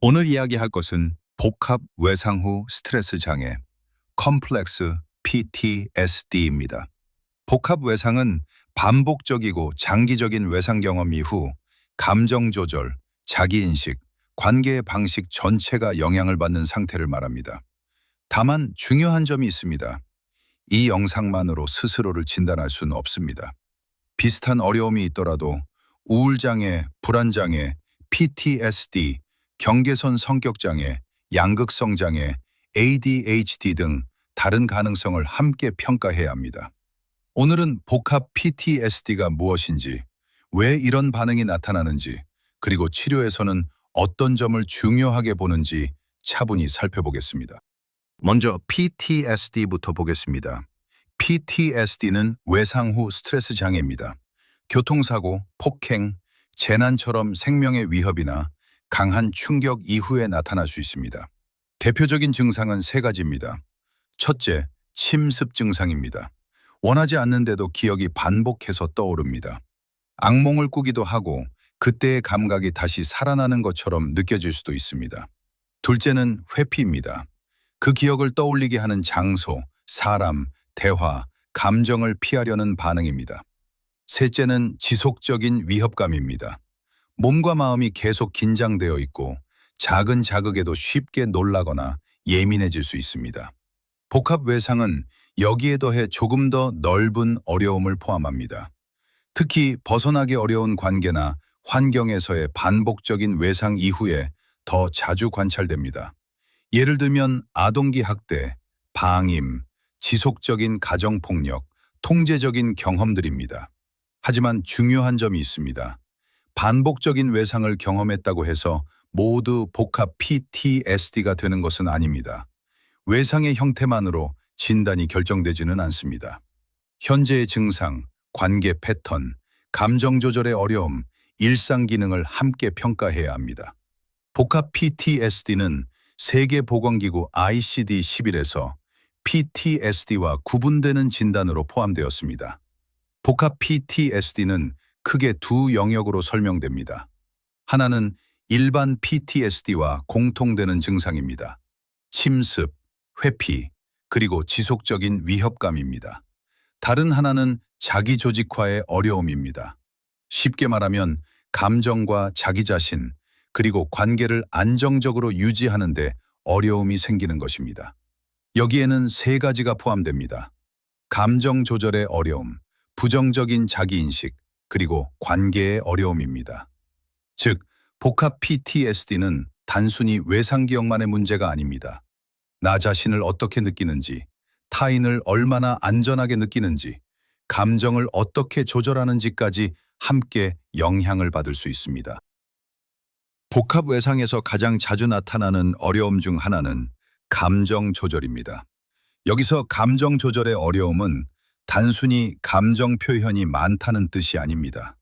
오늘 이야기할 것은 복합 외상 후 스트레스 장애, 컴플렉스 PTSD입니다. 복합 외상은 반복적이고 장기적인 외상 경험 이후 감정 조절, 자기인식, 관계의 방식 전체가 영향을 받는 상태를 말합니다. 다만 중요한 점이 있습니다. 이 영상만으로 스스로를 진단할 수는 없습니다. 비슷한 어려움이 있더라도 우울장애, 불안장애, PTSD, 경계선 성격장애, 양극성장애, ADHD 등 다른 가능성을 함께 평가해야 합니다. 오늘은 복합 PTSD가 무엇인지, 왜 이런 반응이 나타나는지, 그리고 치료에서는 어떤 점을 중요하게 보는지 차분히 살펴보겠습니다. 먼저 PTSD부터 보겠습니다. PTSD는 외상 후 스트레스 장애입니다. 교통사고, 폭행, 재난처럼 생명의 위협이나 강한 충격 이후에 나타날 수 있습니다. 대표적인 증상은 세 가지입니다. 첫째, 침습 증상입니다. 원하지 않는데도 기억이 반복해서 떠오릅니다. 악몽을 꾸기도 하고 그때의 감각이 다시 살아나는 것처럼 느껴질 수도 있습니다. 둘째는 회피입니다. 그 기억을 떠올리게 하는 장소, 사람, 대화, 감정을 피하려는 반응입니다. 셋째는 지속적인 위협감입니다. 몸과 마음이 계속 긴장되어 있고 작은 자극에도 쉽게 놀라거나 예민해질 수 있습니다. 복합 외상은 여기에 더해 조금 더 넓은 어려움을 포함합니다. 특히 벗어나기 어려운 관계나 환경에서의 반복적인 외상 이후에 더 자주 관찰됩니다. 예를 들면 아동기 학대, 방임, 지속적인 가정폭력, 통제적인 경험들입니다. 하지만 중요한 점이 있습니다. 반복적인 외상을 경험했다고 해서 모두 복합 PTSD가 되는 것은 아닙니다. 외상의 형태만으로 진단이 결정되지는 않습니다. 현재의 증상, 관계 패턴, 감정 조절의 어려움, 일상 기능을 함께 평가해야 합니다. 복합 PTSD는 세계보건기구 ICD-11에서 PTSD와 구분되는 진단으로 포함되었습니다. 복합 PTSD는 크게 두 영역으로 설명됩니다. 하나는 일반 PTSD와 공통되는 증상입니다. 침습, 회피, 그리고 지속적인 위협감입니다. 다른 하나는 자기조직화의 어려움입니다. 쉽게 말하면 감정과 자기 자신, 그리고 관계를 안정적으로 유지하는 데 어려움이 생기는 것입니다. 여기에는 세 가지가 포함됩니다. 감정 조절의 어려움, 부정적인 자기인식, 그리고 관계의 어려움입니다. 즉, 복합 PTSD는 단순히 외상 기억만의 문제가 아닙니다. 나 자신을 어떻게 느끼는지, 타인을 얼마나 안전하게 느끼는지, 감정을 어떻게 조절하는지까지 함께 영향을 받을 수 있습니다. 복합 외상에서 가장 자주 나타나는 어려움 중 하나는 감정 조절입니다. 여기서 감정 조절의 어려움은 단순히 감정 표현이 많다는 뜻이 아닙니다.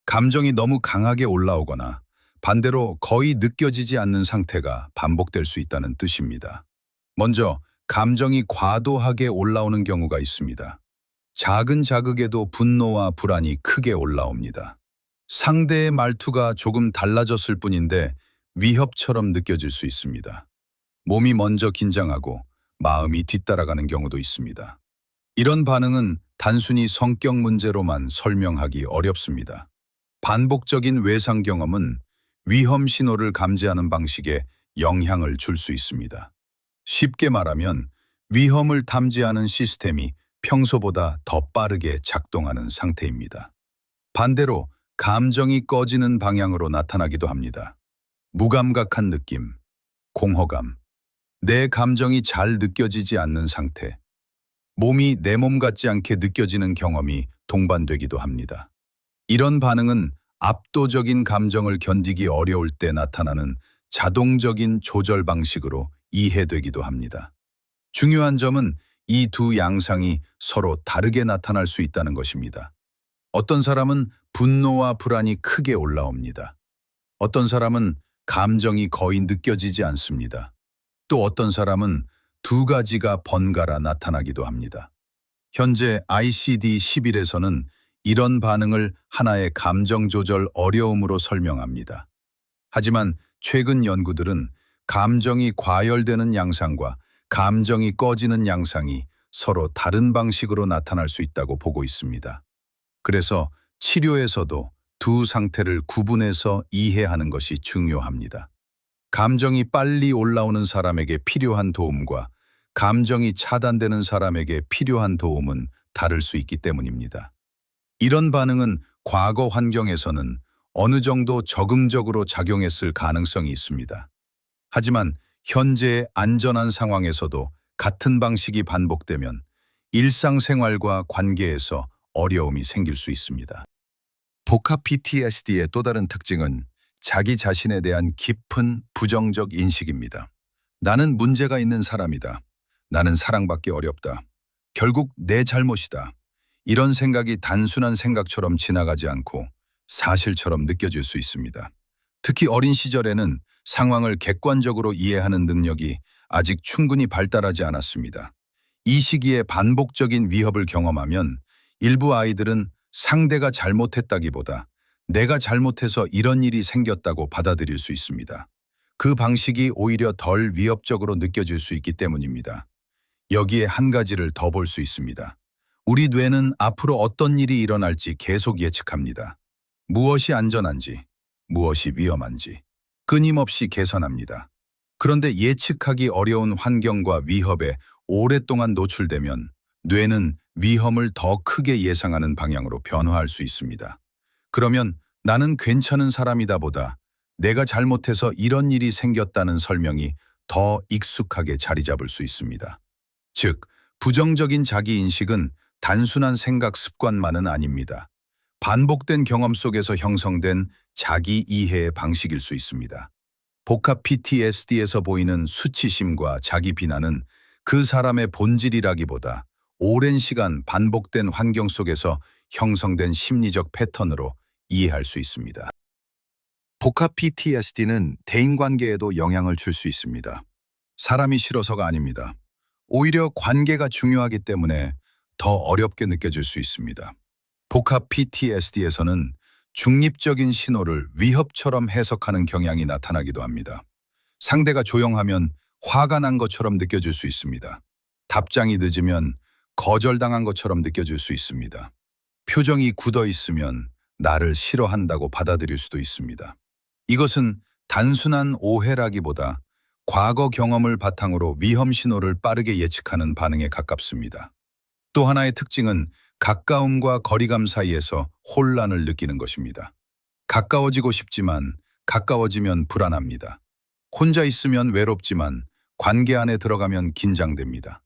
감정이 너무 강하게 올라오거나 반대로 거의 느껴지지 않는 상태가 반복될 수 있다는 뜻입니다. 먼저 감정이 과도하게 올라오는 경우가 있습니다. 작은 자극에도 분노와 불안이 크게 올라옵니다. 상대의 말투가 조금 달라졌을 뿐인데 위협처럼 느껴질 수 있습니다. 몸이 먼저 긴장하고 마음이 뒤따라가는 경우도 있습니다. 이런 반응은 단순히 성격 문제로만 설명하기 어렵습니다. 반복적인 외상 경험은 위험 신호를 감지하는 방식에 영향을 줄 수 있습니다. 쉽게 말하면 위험을 탐지하는 시스템이 평소보다 더 빠르게 작동하는 상태입니다. 반대로 감정이 꺼지는 방향으로 나타나기도 합니다. 무감각한 느낌, 공허감, 내 감정이 잘 느껴지지 않는 상태, 몸이 내 몸 같지 않게 느껴지는 경험이 동반되기도 합니다. 이런 반응은 압도적인 감정을 견디기 어려울 때 나타나는 자동적인 조절 방식으로 이해되기도 합니다. 중요한 점은 이 두 양상이 서로 다르게 나타날 수 있다는 것입니다. 어떤 사람은 분노와 불안이 크게 올라옵니다. 어떤 사람은 감정이 거의 느껴지지 않습니다. 또 어떤 사람은 두 가지가 번갈아 나타나기도 합니다. 현재 ICD-11에서는 이런 반응을 하나의 감정 조절 어려움으로 설명합니다. 하지만 최근 연구들은 감정이 과열되는 양상과 감정이 꺼지는 양상이 서로 다른 방식으로 나타날 수 있다고 보고 있습니다. 그래서 치료에서도 두 상태를 구분해서 이해하는 것이 중요합니다. 감정이 빨리 올라오는 사람에게 필요한 도움과 감정이 차단되는 사람에게 필요한 도움은 다를 수 있기 때문입니다. 이런 반응은 과거 환경에서는 어느 정도 적응적으로 작용했을 가능성이 있습니다. 하지만 현재의 안전한 상황에서도 같은 방식이 반복되면 일상생활과 관계에서 어려움이 생길 수 있습니다. 복합 PTSD의 또 다른 특징은 자기 자신에 대한 깊은 부정적 인식입니다. 나는 문제가 있는 사람이다. 나는 사랑받기 어렵다. 결국 내 잘못이다. 이런 생각이 단순한 생각처럼 지나가지 않고 사실처럼 느껴질 수 있습니다. 특히 어린 시절에는 상황을 객관적으로 이해하는 능력이 아직 충분히 발달하지 않았습니다. 이 시기에 반복적인 위협을 경험하면 일부 아이들은 상대가 잘못했다기보다 내가 잘못해서 이런 일이 생겼다고 받아들일 수 있습니다. 그 방식이 오히려 덜 위협적으로 느껴질 수 있기 때문입니다. 여기에 한 가지를 더 볼 수 있습니다. 우리 뇌는 앞으로 어떤 일이 일어날지 계속 예측합니다. 무엇이 안전한지, 무엇이 위험한지 끊임없이 계산합니다. 그런데 예측하기 어려운 환경과 위협에 오랫동안 노출되면 뇌는 위험을 더 크게 예상하는 방향으로 변화할 수 있습니다. 그러면 나는 괜찮은 사람이다 보다 내가 잘못해서 이런 일이 생겼다는 설명이 더 익숙하게 자리 잡을 수 있습니다. 즉, 부정적인 자기인식은 단순한 생각 습관만은 아닙니다. 반복된 경험 속에서 형성된 자기 이해의 방식일 수 있습니다. 복합 PTSD에서 보이는 수치심과 자기 비난은 그 사람의 본질이라기보다 오랜 시간 반복된 환경 속에서 형성된 심리적 패턴으로 이해할 수 있습니다. 복합 PTSD는 대인관계에도 영향을 줄 수 있습니다. 사람이 싫어서가 아닙니다. 오히려 관계가 중요하기 때문에 더 어렵게 느껴질 수 있습니다. 복합 PTSD에서는 중립적인 신호를 위협처럼 해석하는 경향이 나타나기도 합니다. 상대가 조용하면 화가 난 것처럼 느껴질 수 있습니다. 답장이 늦으면 거절당한 것처럼 느껴질 수 있습니다. 표정이 굳어 있으면 나를 싫어한다고 받아들일 수도 있습니다. 이것은 단순한 오해라기보다 과거 경험을 바탕으로 위험 신호를 빠르게 예측하는 반응에 가깝습니다. 또 하나의 특징은 가까움과 거리감 사이에서 혼란을 느끼는 것입니다. 가까워지고 싶지만 가까워지면 불안합니다. 혼자 있으면 외롭지만 관계 안에 들어가면 긴장됩니다.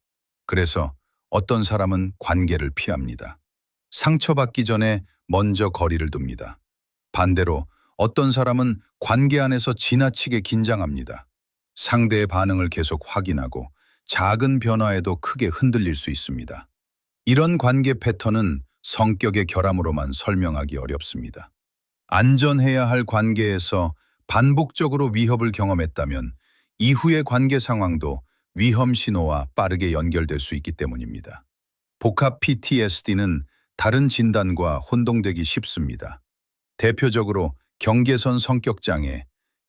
그래서 어떤 사람은 관계를 피합니다. 상처받기 전에 먼저 거리를 둡니다. 반대로 어떤 사람은 관계 안에서 지나치게 긴장합니다. 상대의 반응을 계속 확인하고 작은 변화에도 크게 흔들릴 수 있습니다. 이런 관계 패턴은 성격의 결함으로만 설명하기 어렵습니다. 안전해야 할 관계에서 반복적으로 위협을 경험했다면 이후의 관계 상황도 위험 신호와 빠르게 연결될 수 있기 때문입니다. 복합 PTSD는 다른 진단과 혼동되기 쉽습니다. 대표적으로 경계선 성격 장애,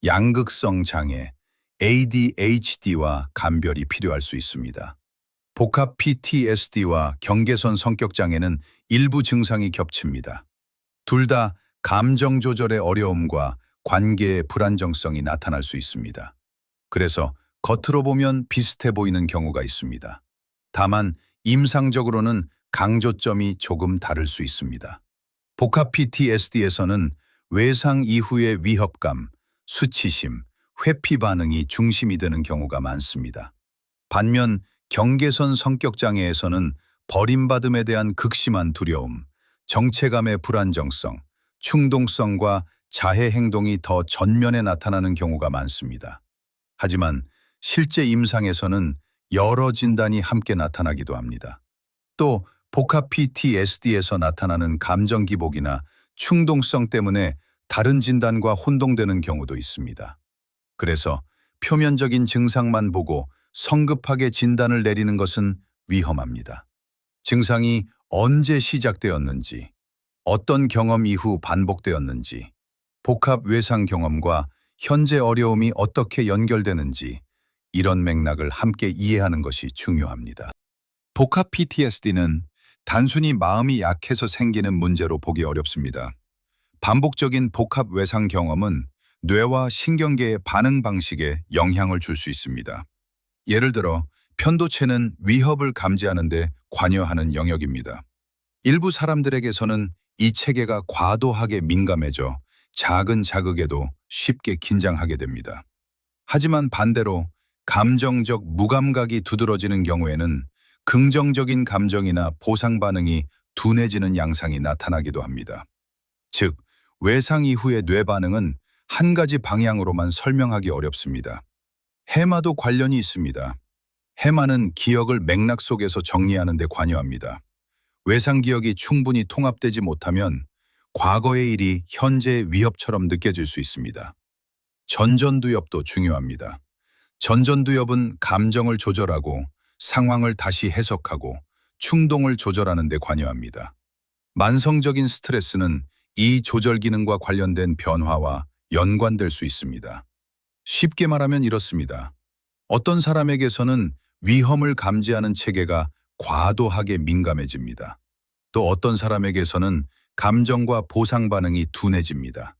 양극성 장애, ADHD와 감별이 필요할 수 있습니다. 복합 PTSD와 경계선 성격 장애는 일부 증상이 겹칩니다. 둘 다 감정 조절의 어려움과 관계의 불안정성이 나타날 수 있습니다. 그래서 겉으로 보면 비슷해 보이는 경우가 있습니다. 다만 임상적으로는 강조점이 조금 다를 수 있습니다. 복합 PTSD에서는 외상 이후의 위협감, 수치심, 회피 반응이 중심이 되는 경우가 많습니다. 반면 경계선 성격 장애에서는 버림받음에 대한 극심한 두려움, 정체감의 불안정성, 충동성과 자해 행동이 더 전면에 나타나는 경우가 많습니다. 하지만 실제 임상에서는 여러 진단이 함께 나타나기도 합니다. 또 복합 PTSD에서 나타나는 감정 기복이나 충동성 때문에 다른 진단과 혼동되는 경우도 있습니다. 그래서 표면적인 증상만 보고 성급하게 진단을 내리는 것은 위험합니다. 증상이 언제 시작되었는지, 어떤 경험 이후 반복되었는지, 복합 외상 경험과 현재 어려움이 어떻게 연결되는지 이런 맥락을 함께 이해하는 것이 중요합니다. 복합 PTSD는 단순히 마음이 약해서 생기는 문제로 보기 어렵습니다. 반복적인 복합 외상 경험은 뇌와 신경계의 반응 방식에 영향을 줄 수 있습니다. 예를 들어 편도체는 위협을 감지하는 데 관여하는 영역입니다. 일부 사람들에게서는 이 체계가 과도하게 민감해져 작은 자극에도 쉽게 긴장하게 됩니다. 하지만 반대로 감정적 무감각이 두드러지는 경우에는 긍정적인 감정이나 보상 반응이 둔해지는 양상이 나타나기도 합니다. 즉, 외상 이후의 뇌 반응은 한 가지 방향으로만 설명하기 어렵습니다. 해마도 관련이 있습니다. 해마는 기억을 맥락 속에서 정리하는 데 관여합니다. 외상 기억이 충분히 통합되지 못하면 과거의 일이 현재의 위협처럼 느껴질 수 있습니다. 전전두엽도 중요합니다. 전전두엽은 감정을 조절하고 상황을 다시 해석하고 충동을 조절하는 데 관여합니다. 만성적인 스트레스는 이 조절 기능과 관련된 변화와 연관될 수 있습니다. 쉽게 말하면 이렇습니다. 어떤 사람에게서는 위험을 감지하는 체계가 과도하게 민감해집니다. 또 어떤 사람에게서는 감정과 보상 반응이 둔해집니다.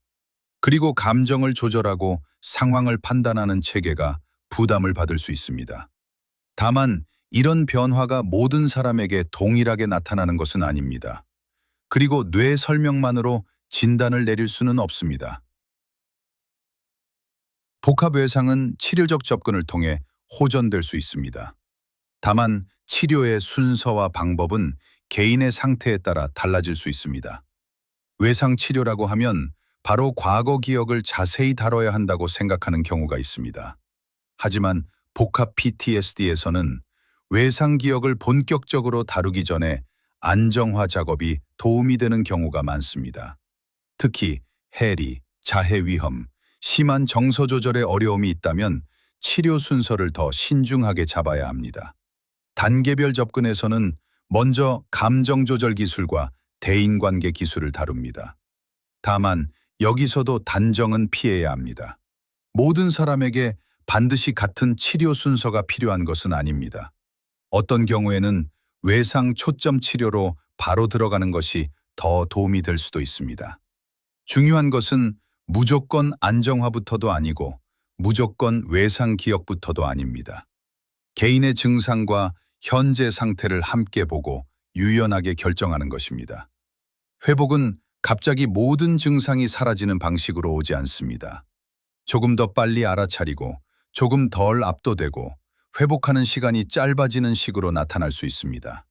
그리고 감정을 조절하고 상황을 판단하는 체계가 부담을 받을 수 있습니다. 다만 이런 변화가 모든 사람에게 동일하게 나타나는 것은 아닙니다. 그리고 뇌 설명만으로 진단을 내릴 수는 없습니다. 복합외상은 치료적 접근을 통해 호전될 수 있습니다. 다만 치료의 순서와 방법은 개인의 상태에 따라 달라질 수 있습니다. 외상 치료라고 하면 바로 과거 기억을 자세히 다뤄야 한다고 생각하는 경우가 있습니다. 하지만 복합 PTSD에서는 외상 기억을 본격적으로 다루기 전에 안정화 작업이 도움이 되는 경우가 많습니다. 특히 해리, 자해 위험, 심한 정서 조절에 어려움이 있다면 치료 순서를 더 신중하게 잡아야 합니다. 단계별 접근에서는 먼저 감정 조절 기술과 대인관계 기술을 다룹니다. 다만 여기서도 단정은 피해야 합니다. 모든 사람에게 반드시 같은 치료 순서가 필요한 것은 아닙니다. 어떤 경우에는 외상 초점 치료로 바로 들어가는 것이 더 도움이 될 수도 있습니다. 중요한 것은 무조건 안정화부터도 아니고 무조건 외상 기억부터도 아닙니다. 개인의 증상과 현재 상태를 함께 보고 유연하게 결정하는 것입니다. 회복은 갑자기 모든 증상이 사라지는 방식으로 오지 않습니다. 조금 더 빨리 알아차리고 조금 덜 압도되고 회복하는 시간이 짧아지는 식으로 나타날 수 있습니다.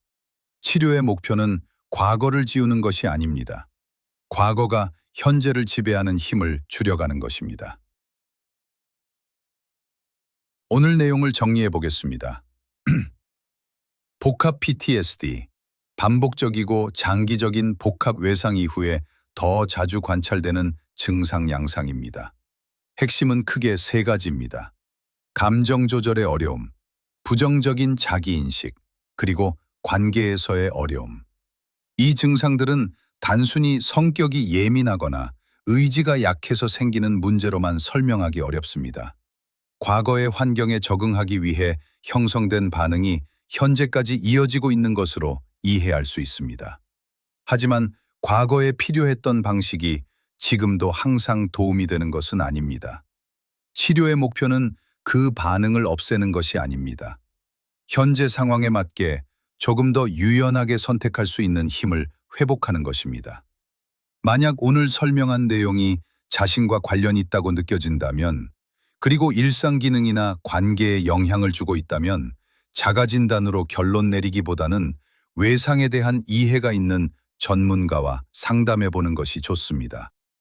치료의 목표는 과거를 지우는 것이 아닙니다. 과거가 현재를 지배하는 힘을 줄여가는 것입니다. 오늘 내용을 정리해 보겠습니다. 복합 PTSD, 반복적이고 장기적인 복합 외상 이후에 더 자주 관찰되는 증상 양상입니다. 핵심은 크게 세 가지입니다. 감정 조절의 어려움, 부정적인 자기인식, 그리고 관계에서의 어려움. 이 증상들은 단순히 성격이 예민하거나 의지가 약해서 생기는 문제로만 설명하기 어렵습니다. 과거의 환경에 적응하기 위해 형성된 반응이 현재까지 이어지고 있는 것으로 이해할 수 있습니다. 하지만 과거에 필요했던 방식이 지금도 항상 도움이 되는 것은 아닙니다. 치료의 목표는 그 반응을 없애는 것이 아닙니다. 현재 상황에 맞게 조금 더 유연하게 선택할 수 있는 힘을 회복하는 것입니다. 만약 오늘 설명한 내용이 자신과 관련이 있다고 느껴진다면, 그리고 일상 기능이나 관계에 영향을 주고 있다면 자가진단으로 결론 내리기보다는 외상에 대한 이해가 있는 전문가와 상담해 보는 것이 좋습니다.